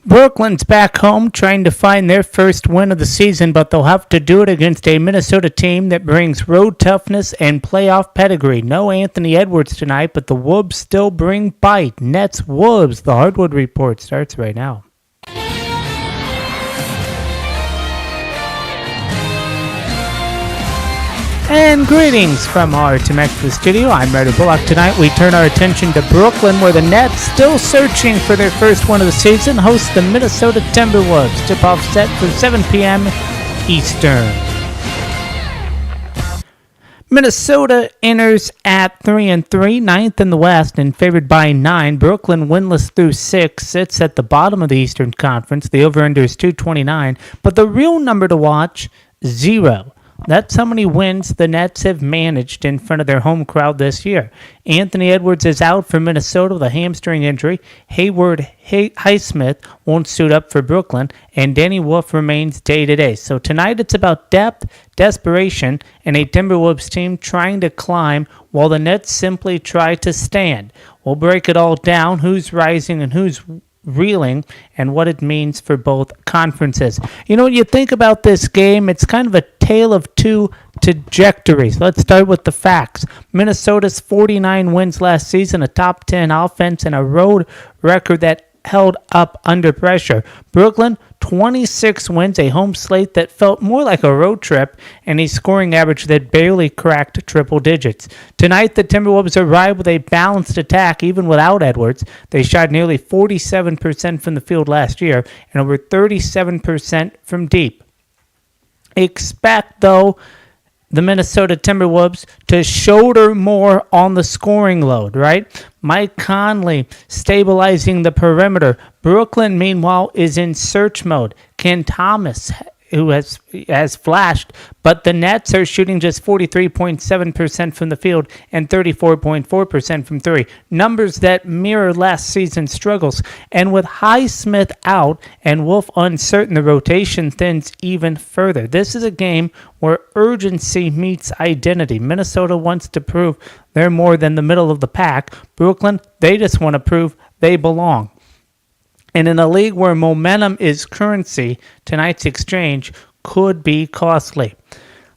Brooklyn's back home trying to find their first win of the season, but they'll have to do it against a Minnesota team that brings road toughness and playoff pedigree. No Anthony Edwards tonight, but the Wolves still bring bite. Nets Wolves. The Hardwood Report starts right now. And greetings from our Temecula studio. I'm Ryder Bullock. Tonight we turn our attention to Brooklyn, where the Nets, still searching for their first win of the season, host the Minnesota Timberwolves. Tip-off set for 7 p.m. Eastern. Minnesota enters at 3-3, ninth in the West, and favored by 9. Brooklyn winless through 6, sits at the bottom of the Eastern Conference. The over-under is 229, but the real number to watch, 0. That's how many wins the Nets have managed in front of their home crowd this year. Anthony Edwards is out for Minnesota with a hamstring injury. Hayward Highsmith won't suit up for Brooklyn, and Danny Wolf remains day-to-day. So tonight it's about depth, desperation, and a Timberwolves team trying to climb while the Nets simply try to stand. We'll break it all down, who's rising and who's reeling, and what it means for both conferences. You know, when you think about this game, it's kind of a tale of two trajectories. Let's start with the facts. Minnesota's 49 wins last season, a top 10 offense, and a road record that held up under pressure. Brooklyn, 26 wins, a home slate that felt more like a road trip, and a scoring average that barely cracked triple digits. Tonight, the Timberwolves arrived with a balanced attack, even without Edwards. They shot nearly 47% from the field last year, and over 37% from deep. Expect, though, the Minnesota Timberwolves to shoulder more on the scoring load, right? Mike Conley stabilizing the perimeter. Brooklyn, meanwhile, is in search mode. Ken Thomas, who has flashed, but the Nets are shooting just 43.7% from the field and 34.4% from three. Numbers that mirror last season's struggles. And with Highsmith out and Wolf uncertain, the rotation thins even further. This is a game where urgency meets identity. Minnesota wants to prove they're more than the middle of the pack. Brooklyn, they just want to prove they belong. And in a league where momentum is currency, tonight's exchange could be costly.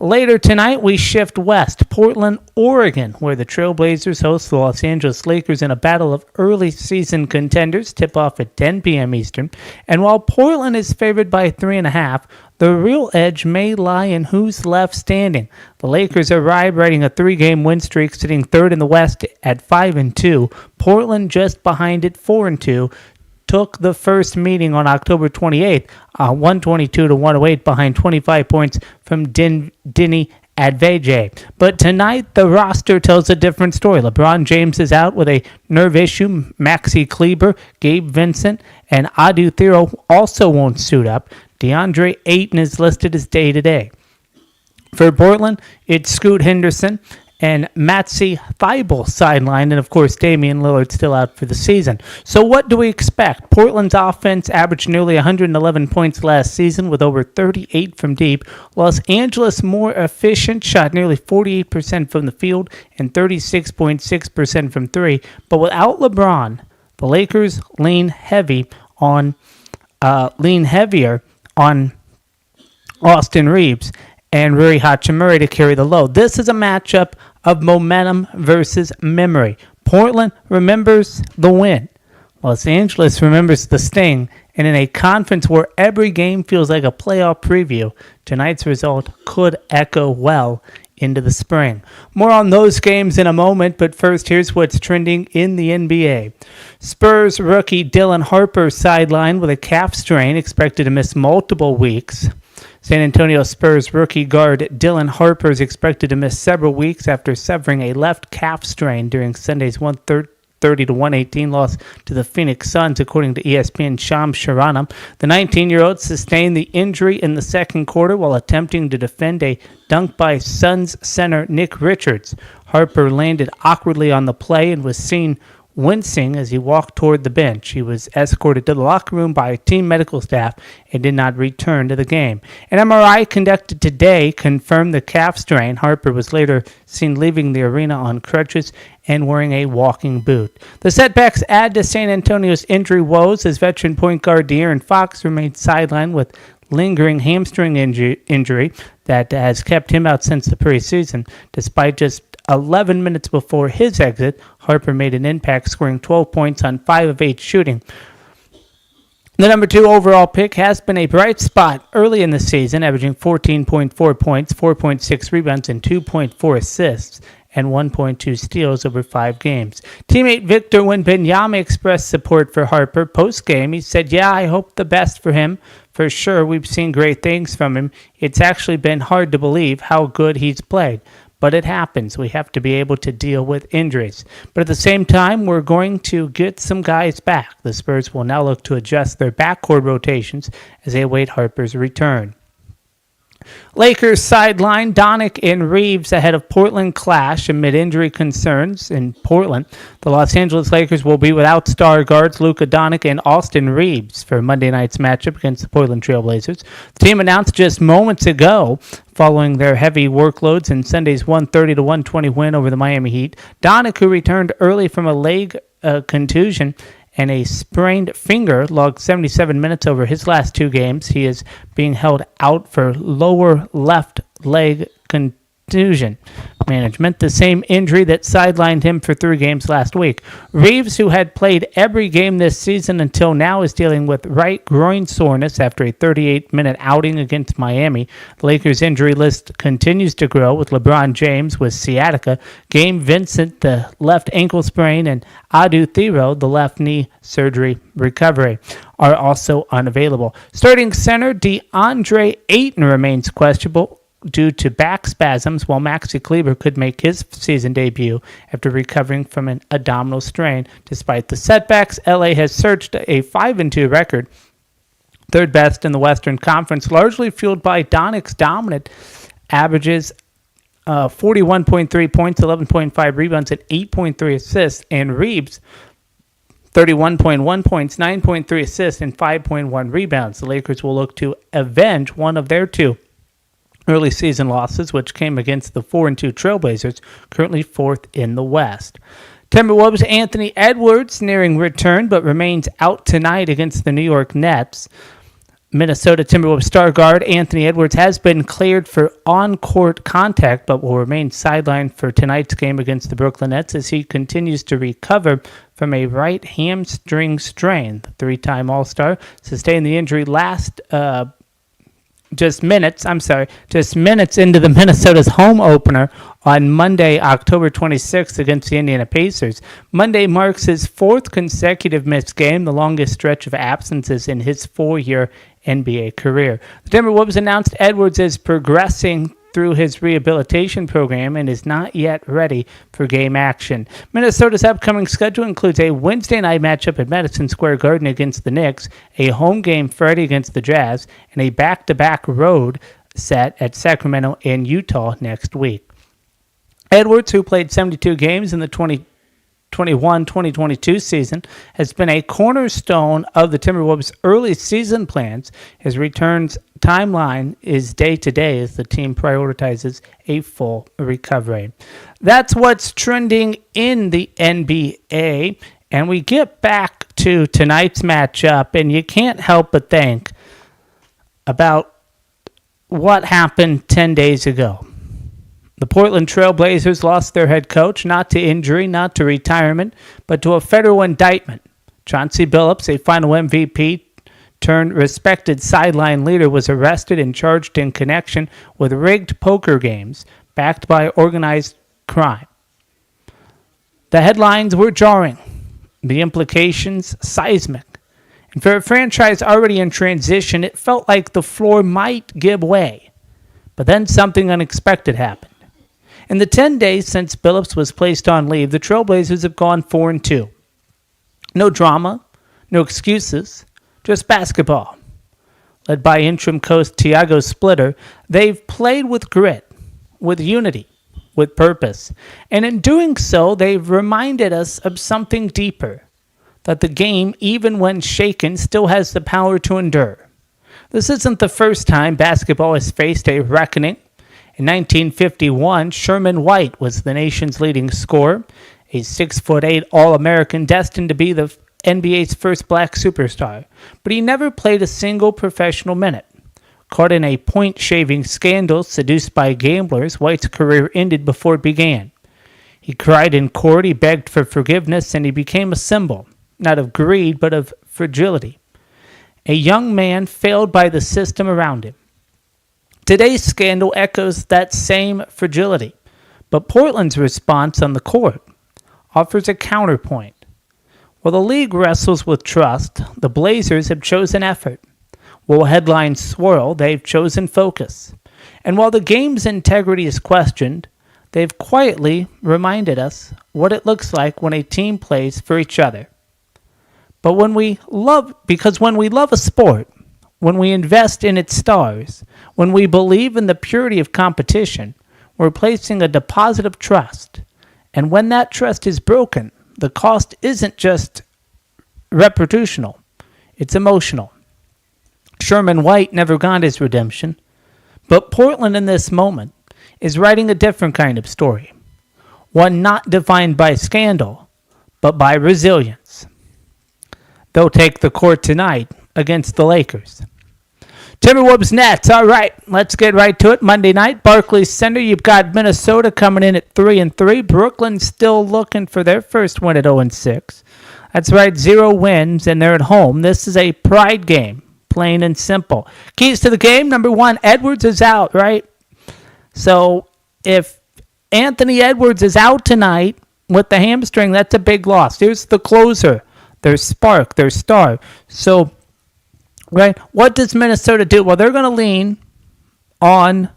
Later tonight, we shift west, Portland, Oregon, where the Trailblazers host the Los Angeles Lakers in a battle of early season contenders. Tip off at 10 p.m. Eastern. And while Portland is favored by 3.5, the real edge may lie in who's left standing. The Lakers arrive riding a 3-game win streak, sitting third in the West at 5-2. Portland just behind it, 4-2. Took the first meeting on October 28th, 122-108 behind 25 points from Denny Advajay. But tonight, the roster tells a different story. LeBron James is out with a nerve issue. Maxi Kleber, Gabe Vincent, and Adu Thero also won't suit up. DeAndre Ayton is listed as day-to-day. For Portland, it's Scoot Henderson and Matisse Thybulle sidelined, and of course Damian Lillard still out for the season. So what do we expect? Portland's offense averaged nearly 111 points last season with over 38 from deep. Los Angeles more efficient, shot nearly 48% from the field and 36.6% from three. But without LeBron, the Lakers lean heavier on Austin Reeves and Rui Hachimura to carry the load. This is a matchup of momentum versus memory. Portland remembers the win. Los Angeles remembers the sting. And in a conference where every game feels like a playoff preview, tonight's result could echo well into the spring. More on those games in a moment, but first here's what's trending in the NBA. Spurs rookie Dylan Harper sidelined with a calf strain, expected to miss multiple weeks. San Antonio Spurs rookie guard Dylan Harper is expected to miss several weeks after severing a left calf strain during Sunday's 130-118 loss to the Phoenix Suns, according to ESPN's Shams Charania. The 19-year-old sustained the injury in the second quarter while attempting to defend a dunk by Suns center Nick Richards. Harper landed awkwardly on the play and was seen wincing as he walked toward the bench. He was escorted to the locker room by team medical staff and did not return to the game. An MRI conducted today confirmed the calf strain. Harper was later seen leaving the arena on crutches and wearing a walking boot. The setbacks add to San Antonio's injury woes as veteran point guard De'Aaron Fox remains sidelined with lingering hamstring injury that has kept him out since the preseason. Despite just 11 minutes before his exit, Harper made an impact, scoring 12 points on 5 of 8 shooting. The number 2 overall pick has been a bright spot early in the season, averaging 14.4 points, 4.6 rebounds, and 2.4 assists, and 1.2 steals over 5 games. Teammate Victor Wembanyama expressed support for Harper post-game. He said, "Yeah, I hope the best for him. For sure, we've seen great things from him. It's actually been hard to believe how good he's played. But it happens. We have to be able to deal with injuries. But at the same time, we're going to get some guys back." The Spurs will now look to adjust their backcourt rotations as they await Harper's return. Lakers sideline Doncic and Reeves ahead of Portland clash amid injury concerns in Portland. The Los Angeles Lakers will be without star guards Luka Doncic and Austin Reeves for Monday night's matchup against the Portland Trail Blazers. The team announced just moments ago, following their heavy workloads in Sunday's 130-120 win over the Miami Heat. Doncic, who returned early from a leg contusion and a sprained finger, logged 77 minutes over his last 2 games. He is being held out for lower left leg contusion management, the same injury that sidelined him for 3 games last week. Reeves, who had played every game this season until now, is dealing with right groin soreness after a 38-minute outing against Miami. The Lakers' injury list continues to grow, with LeBron James with sciatica, Gabe Vincent, the left ankle sprain, and Adu Thiro, the left knee surgery recovery, are also unavailable. Starting center DeAndre Ayton remains questionable due to back spasms, while Maxi Kleber could make his season debut after recovering from an abdominal strain. Despite the setbacks, LA has surged a 5-2 record, third best in the Western Conference, largely fueled by Donic's dominant averages 41.3 points, 11.5 rebounds, and 8.3 assists, and Reeves 31.1 points, 9.3 assists, and 5.1 rebounds. The Lakers will look to avenge one of their 2 early season losses, which came against the 4-2 Trailblazers, currently 4th in the West. Timberwolves' Anthony Edwards nearing return, but remains out tonight against the New York Nets. Minnesota Timberwolves star guard Anthony Edwards has been cleared for on-court contact, but will remain sidelined for tonight's game against the Brooklyn Nets as he continues to recover from a right hamstring strain. The 3-time All-Star sustained the injury just minutes into the Minnesota's home opener on Monday, October 26th against the Indiana Pacers. Monday marks his 4th consecutive missed game, the longest stretch of absences in his 4-year NBA career. The Timberwolves announced Edwards is progressing through his rehabilitation program and is not yet ready for game action. Minnesota's upcoming schedule includes a Wednesday night matchup at Madison Square Garden against the Knicks, a home game Friday against the Jazz, and a back-to-back road set at Sacramento and Utah next week. Edwards, who played 72 games in the 2021-2022 season, has been a cornerstone of the Timberwolves' early season plans. His returns timeline is day-to-day as the team prioritizes a full recovery. That's what's trending in the NBA, and we get back to tonight's matchup, and you can't help but think about what happened 10 days ago. The Portland Trail Blazers lost their head coach, not to injury, not to retirement, but to a federal indictment. Chauncey Billups, a final MVP turned respected sideline leader, was arrested and charged in connection with rigged poker games backed by organized crime. The headlines were jarring, the implications seismic. And for a franchise already in transition, it felt like the floor might give way. But then something unexpected happened. In the 10 days since Billups was placed on leave, the Trailblazers have gone 4-2. No drama, no excuses, just basketball. Led by interim coach Tiago Splitter, they've played with grit, with unity, with purpose. And in doing so, they've reminded us of something deeper, that the game, even when shaken, still has the power to endure. This isn't the first time basketball has faced a reckoning. In 1951, Sherman White was the nation's leading scorer, a 6'8" All-American destined to be the NBA's first black superstar. But he never played a single professional minute. Caught in a point-shaving scandal, seduced by gamblers, White's career ended before it began. He cried in court, he begged for forgiveness, and he became a symbol, not of greed, but of fragility. A young man failed by the system around him. Today's scandal echoes that same fragility, but Portland's response on the court offers a counterpoint. While the league wrestles with trust, the Blazers have chosen effort. While headlines swirl, they've chosen focus. And while the game's integrity is questioned, they've quietly reminded us what it looks like when a team plays for each other. But when we love a sport, when we invest in its stars, when we believe in the purity of competition, we're placing a deposit of trust. And when that trust is broken, the cost isn't just reputational, it's emotional. Sherman White never got his redemption, but Portland in this moment is writing a different kind of story, one not defined by scandal, but by resilience. They'll take the court tonight against the Lakers. Timberwolves Nets. All right, let's get right to it. Monday night, Barclays Center. You've got Minnesota coming in at 3-3. Brooklyn still looking for their first win at 0-6. That's right, 0 wins, and they're at home. This is a pride game, plain and simple. Keys to the game, number 1, Edwards is out, right? So if Anthony Edwards is out tonight with the hamstring, that's a big loss. Here's the closer, their spark, their star. So, right, what does Minnesota do? Well, they're going to lean on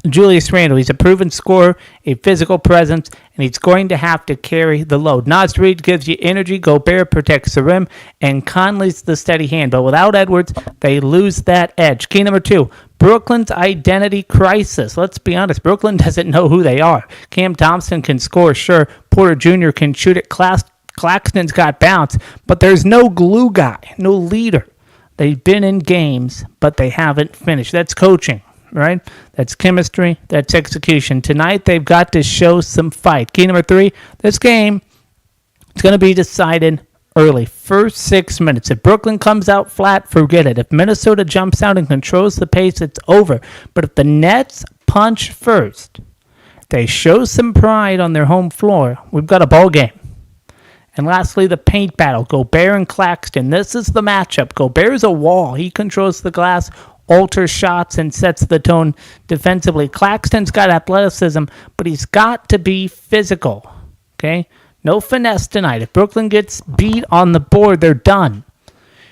Julius Randle. He's a proven scorer, a physical presence, and he's going to have to carry the load. Naz Reid gives you energy, Gobert protects the rim, and Conley's the steady hand. But without Edwards, they lose that edge. Key number 2, Brooklyn's identity crisis. Let's be honest, Brooklyn doesn't know who they are. Cam Thompson can score, sure. Porter Jr. can shoot it. Claxton's got bounce, but there's no glue guy, no leader. They've been in games, but they haven't finished. That's coaching, right? That's chemistry. That's execution. Tonight, they've got to show some fight. Key number 3, this game is going to be decided early. First 6 minutes. If Brooklyn comes out flat, forget it. If Minnesota jumps out and controls the pace, it's over. But if the Nets punch first, they show some pride on their home floor, we've got a ball game. And lastly, the paint battle, Gobert and Claxton. This is the matchup. Gobert's a wall. He controls the glass, alters shots, and sets the tone defensively. Claxton's got athleticism, but he's got to be physical. Okay? No finesse tonight. If Brooklyn gets beat on the board, they're done.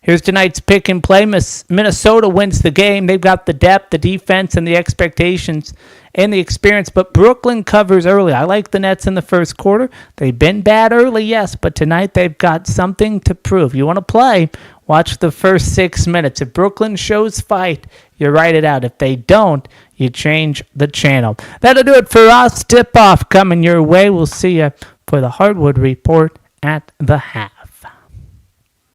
Here's tonight's pick and play. Minnesota wins the game. They've got the depth, the defense, and the expectations and the experience, but Brooklyn covers early. I like the Nets in the first quarter. They've been bad early, yes, but tonight they've got something to prove. You want to play, watch the first 6 minutes. If Brooklyn shows fight, you write it out. If they don't, you change the channel. That'll do it for us. Tip-off coming your way. We'll see you for the Hardwood Report at the half.